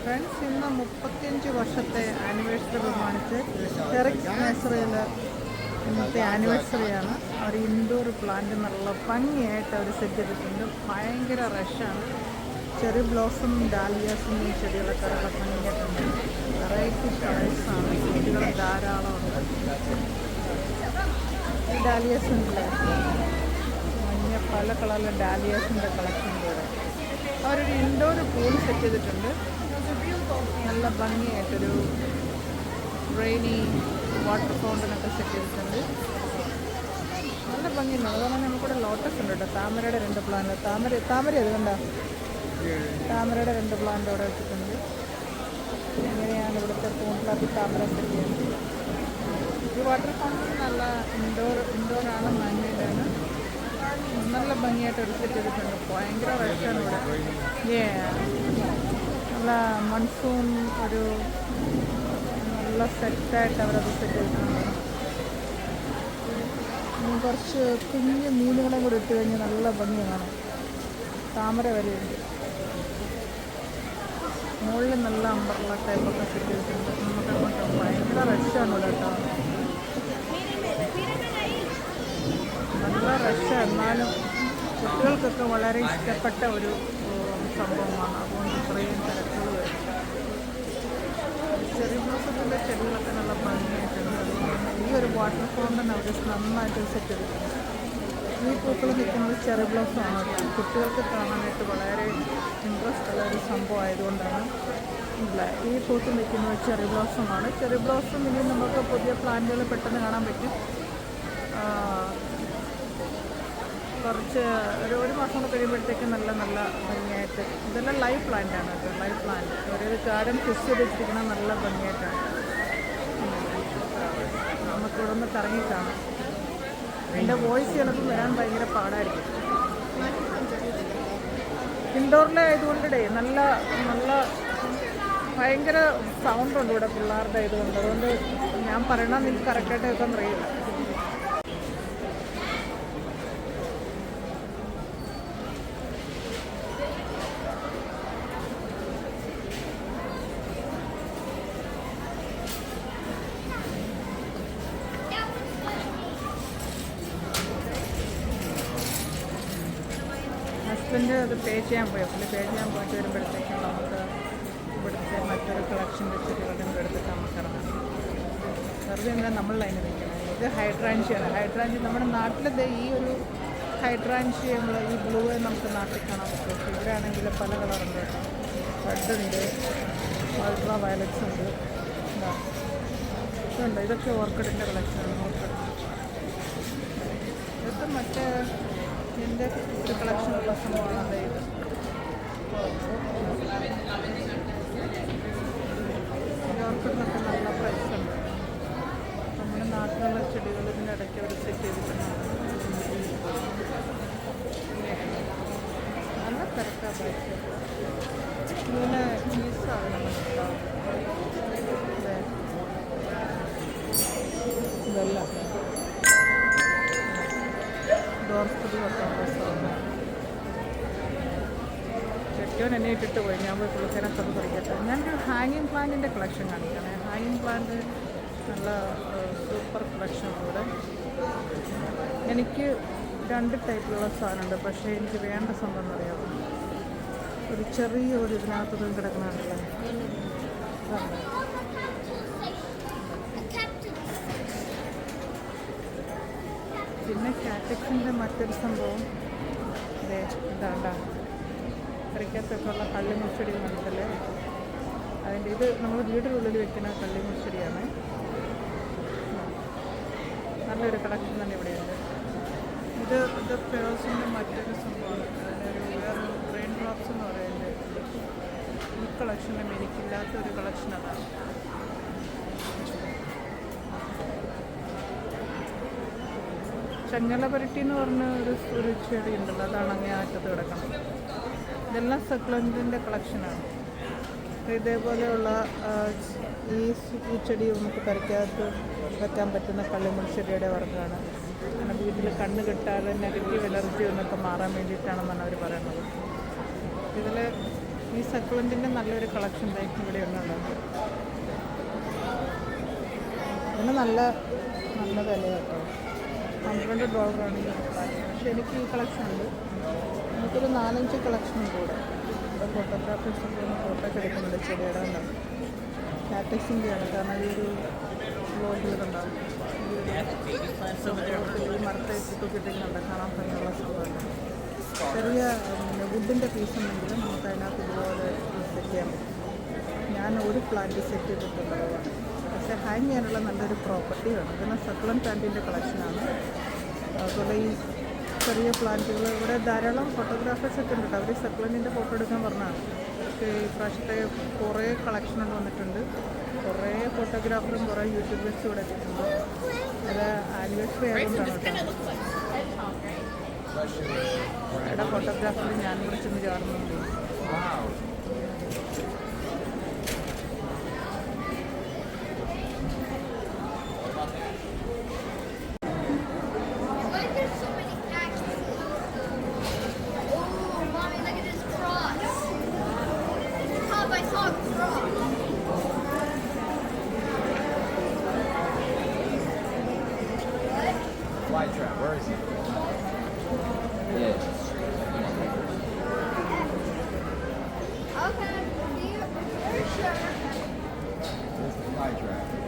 Friends, ഇന്ന് 35 വർഷത്തെ anniversary പ്രമാണിച്ച് ടെറിക്സ് നഴ്സറിയിൽ ഇന്നത്തെ ആനിവേഴ്സറിയാണ്. അവർ ഇൻഡോർ പ്ലാന്റ് നല്ല ഭംഗിയായിട്ട് അവർ സെറ്റ് ചെയ്തിട്ടുണ്ട്. ഭയങ്കര റഷാണ്. ചെറി ബ്ലോസം ഡാലിയാസും ചെടികളൊക്കെ നല്ല ഭംഗിയായിട്ടുണ്ട്. വെറൈറ്റി കളേഴ്സാണ്. ചെടികൾ ധാരാളമുണ്ട്. ഡാലിയാസ് ഉണ്ടല്ലേ, മഞ്ഞ പല കളറിലെ ഡാലിയാസിൻ്റെ കളക്ഷൻ കൂടെ. അവരൊരു ഇൻഡോർ പൂൾ സെറ്റ് ചെയ്തിട്ടുണ്ട്. നല്ല ഭംഗിയായിട്ടൊരു റെയിനി വാട്ടർ ഫൗണ്ടനൊക്കെ സെറ്റ് ചെയ്തിട്ടുണ്ട്. നല്ല ഭംഗിയുണ്ട്. അതുപോലെ നമുക്കിവിടെ ലോട്ടസ് ഉണ്ട് കേട്ടോ. താമരയുടെ 2 പ്ലാന്റ്. താമര അത് കണ്ടോ, താമരയുടെ 2 പ്ലാന്റ് അവിടെ വെച്ചിട്ടുണ്ട്. ഇങ്ങനെയാണ് ഇവിടുത്തെ പൂമ്പിളാക്കി താമര സെറ്റ് ചെയ്യുന്നത്. ഈ വാട്ടർ ഫൗണ്ടൻ നല്ല ഇൻഡോറാണ്, മഞ്ഞയിലാണ്. നല്ല ഭംഗിയായിട്ട് ഒരു സെറ്റ് ചെയ്തിട്ടുണ്ട്. ഭയങ്കര റഷാണ് ഇവിടെ. നല്ല മൺസൂൺ ഒരു നല്ല സെറ്റായിട്ട് അവരത് സെറ്റ് ചെയ്തിട്ടുണ്ട്. കുറച്ച് കുഞ്ഞ് മീനുകളെ കൂടെ ഇട്ട് കഴിഞ്ഞാൽ നല്ല ഭംഗിയാണ്. താമര വരെയുണ്ട്. മുകളിൽ നല്ല അമ്പർല ടൈപ്പൊക്കെ സെറ്റ് ചെയ്തിട്ടുണ്ട്. നമുക്ക് അങ്ങോട്ട് ഭയങ്കര റഷാണ് ഇവിടെ കേട്ടോ. നല്ല റഷ്, എന്നാലും കുട്ടികൾക്കൊക്കെ വളരെ ഇഷ്ടപ്പെട്ട ഒരു സംഭവമാണ്. അതുകൊണ്ട് ഇത്രയും തിരക്കുകൾ വരും. ചെറി ബ്ലോസത്തിൻ്റെ ചെടികളൊക്കെ നല്ല ഭംഗിയായിട്ടുണ്ട്. അതുകൊണ്ട് ഈ ഒരു വാട്ടർ ഫൗണ്ടൻ അവർ നന്നായിട്ട് സെറ്റ് ചെയ്തിട്ടുണ്ട്. ഈ പൂക്കൾ നിൽക്കുന്നത് ചെറി ബ്ലോസമാണ്. കുട്ടികൾക്ക് കാണാനായിട്ട് വളരെ ഇൻട്രസ്റ്റ് ഉള്ള ഒരു സംഭവം ആയതുകൊണ്ടാണ്. ഇല്ല, ഈ പൂക്കൾ നിൽക്കുന്നത് ചെറി ബ്ലോസമാണ്. ചെറി ബ്ലോസം ഇനി നമുക്ക് പുതിയ പ്ലാന്റുകൾ പെട്ടെന്ന് കാണാൻ പറ്റും. കുറച്ച് ഒരു മാസം കൂടെ കഴിയുമ്പോഴത്തേക്ക് നല്ല ഭംഗിയായിട്ട്. ഇതെല്ലാം ലൈവ് പ്ലാന്റാണ് കേട്ടോ. ലൈവ് പ്ലാന്റ് ഒരു ഗാർഡൻ ഫിക്സ് ചെയ്ത് വെച്ചിരിക്കുന്ന നല്ല ഭംഗിയായിട്ടാണ്. നമുക്കിവിടെ നിന്ന് കറങ്ങി കാണാം. എൻ്റെ വോയിസ് ചിലപ്പോൾ വരാൻ ഭയങ്കര പാടായിരിക്കും. ഇൻഡോറിലെ ആയതുകൊണ്ടേ നല്ല ഭയങ്കര സൗണ്ടുണ്ട് ഇവിടെ പിള്ളേരുടെ ആയതുകൊണ്ട്. അതുകൊണ്ട് ഞാൻ പറയണമെന്ന് എനിക്ക് കറക്റ്റായിട്ട് കേൾക്കാൻ അറിയില്ല. ഹസ്ബൻഡ് അത് പേ ചെയ്യാൻ പോയി. പുള്ളി പേ ചെയ്യാൻ പോയിട്ട് വരുമ്പോഴത്തേക്കും നമുക്ക് ഇവിടുത്തെ മറ്റൊരു കളക്ഷൻ്റെ ചെടികളും എടുത്തിട്ട് നമുക്ക് ഇറങ്ങാം. വെറുതെ എന്താ നമ്മൾ ലൈനിൽ നിൽക്കണം. ഇത് ഹൈഡ്രാൻഷ്യയാണ്. ഹൈഡ്രാൻഷ്യ നമ്മുടെ നാട്ടിലത്തെ ഈ ഒരു ഹൈഡ്രാൻഷ്യ ഈ ബ്ലൂ നമുക്ക് നാട്ടിൽ കാണാൻ പറ്റും. ഇവരാണെങ്കിൽ പല കളറുണ്ട് കേട്ടോ. റെഡ് ഉണ്ട്, അൾട്രാ വയലറ്റ്സ് ഉണ്ട്. ഇതുണ്ട്. ഇതൊക്കെ ഓർക്കിഡിൻ്റെ കളക്ഷനാണ്. ഓർക്കിഡ് ഇതൊക്കെ മറ്റേ എൻ്റെ ഒരു കളക്ഷനുള്ള സംഭവമാണ്. ഇത് ഓർക്കിഡിനൊക്കെ നല്ല പ്രൈസുണ്ട്. നമ്മുടെ നാട്ടിലുള്ള ചെടികൾ ഇതിൻ്റെ ഇടയ്ക്ക് അവർ സെറ്റ് ചെയ്തിട്ടുണ്ട്. നല്ല തിരക്കാ പ്രൈസ്. ഇങ്ങനെ ഈ സാധനങ്ങൾ ഇതെല്ലാം ഡോർസ്പെടി വെക്കാനുള്ള സാധനം. ചെക്കോൻ എന്നെ ഇട്ടിട്ട് പോയി. ഞാൻ പോയി പുള്ളിക്കാരൊക്കെ അത് പറിക്കട്ടെ. ഞാനൊരു ഹാങ്ങിങ് പ്ലാന്റിൻ്റെ കളക്ഷൻ കാണിക്കണേ. ഹാങ്ങിങ് പ്ലാന്റ് നല്ല സൂപ്പർ കളക്ഷൻ. ഇവിടെ എനിക്ക് 2 ടൈപ്പിലുള്ള സാധനമുണ്ട്. പക്ഷേ എനിക്ക് വേണ്ട സംഭവം എന്നറിയാമോ, ഒരു ചെറിയ ഒരു ഇതിനകത്ത് കിടക്കണമല്ലോ. പിന്നെ കാറ്റക്സിൻ്റെ മറ്റൊരു സംഭവം ഇതാണ്ട കറിക്കകത്തൊക്കെ ഉള്ള കള്ളിമുൾച്ചെടി കണ്ടല്ലേ. അതിൻ്റെ ഇത് നമ്മൾ വീടിനുള്ളിൽ വെക്കുന്ന കള്ളിമുൾച്ചെടിയാണ്. നല്ലൊരു കളക്ഷൻ തന്നെ ഇവിടെയുണ്ട്. ഇത് പേഴ്സിൻ്റെ മറ്റൊരു സംഭവമാണ്. അതിനൊരു വേറൊരു റെയിൻ ഡ്രോപ്സ് എന്ന് പറയുന്നത്. ഈ കളക്ഷനും എനിക്കില്ലാത്തൊരു കളക്ഷൻ അതാണ്. ചങ്ങലപരട്ടി എന്ന് പറഞ്ഞ ഒരു ചെടി ഉണ്ടല്ലോ, അതാണ് അങ്ങേ അറ്റത്ത് കിടക്കണം. ഇതെല്ലാം സക്ലൻറ്റിൻ്റെ കളക്ഷനാണ്. ഇതേപോലെയുള്ള ഈ ചെടി നമുക്ക് പെരയ്ക്കകത്ത് വെക്കാൻ പറ്റുന്ന കള്ളിമുൾച്ചെടിയുടെ വർഗ്ഗമാണ്. അങ്ങനെ വീട്ടിൽ കണ്ണ് കിട്ടാതെ നെഗറ്റീവ് എനർജി ഒന്നൊക്കെ മാറാൻ വേണ്ടിയിട്ടാണെന്നാണ് അവർ പറയുന്നത്. ഇതിൽ ഈ സക്കുലൻറ്റിൻ്റെ നല്ലൊരു കളക്ഷൻ ഇവിടെ ഉണ്ടോ. ഇതിന് നല്ല നല്ല വില കേട്ടോ. $100 ഈ പ്ലാന്റ്. പക്ഷേ എനിക്ക് ഈ കളക്ഷൻ ഉണ്ട്. എനിക്കൊരു 4-5 കളക്ഷനും കൂടെ. ഇവിടെ ഫോട്ടോഗ്രാഫേഴ്സൊക്കെ ഒന്ന് ഫോട്ടോ ഒക്കെ എടുക്കുന്നുണ്ട് ചെടിയുടെ ഉണ്ടാവും. കാറ്റക്സിൻ്റെയാണ്. കാരണം ഈ ഒരു വ്ലോഗിലുണ്ടാവും. ഈ മരത്തെ ഇട്ടിട്ടുണ്ട്. കാണാൻ ഭംഗിയുള്ള സംഭവമാണ്. ചെറിയ വുഡിൻ്റെ പീസ് ഉണ്ടെങ്കിലും നമുക്ക് അതിനകത്ത് ഇതുപോലെ സെറ്റ് ചെയ്യാൻ പറ്റും. ഞാൻ ഒരു പ്ലാന്റ് സെറ്റ് ചെയ്തിട്ടുള്ളതാണ്. പക്ഷേ ഹാങ് ചെയ്യാനുള്ള നല്ലൊരു പ്രോപ്പർട്ടി വേണം. ഇതിന് സക്കുലൻ പ്ലാന്റിൻ്റെ കളക്ഷനാണ്. അതുപോലെ ഈ ചെറിയ പ്ലാന്റുകൾ ഇവിടെ ധാരാളം ഫോട്ടോഗ്രാഫേഴ്സൊക്കെ ഉണ്ട്. അവർ സക്കുലൻറ്റിൻ്റെ ഫോട്ടോ എടുക്കാൻ പറഞ്ഞതാണ്. പക്ഷേ ഈ പ്രാവശ്യത്തെ കുറേ കളക്ഷനുകൾ വന്നിട്ടുണ്ട്. കുറേ ഫോട്ടോഗ്രാഫറും കുറേ യൂട്യൂബേഴ്സും ഇവിടെ എത്തിയിട്ടുണ്ട്. അത് ആനിവേഴ്സറി ആയതുകൊണ്ടാണ് കേട്ടോ. ഇവിടെ ഫോട്ടോഗ്രാഫറിൽ ഞാൻ ഇവിടെ ചെന്ന് ചാടുന്നുണ്ട്. Fly trap, where is it? Yeah. Okay, are you sure? Where's the fly trap?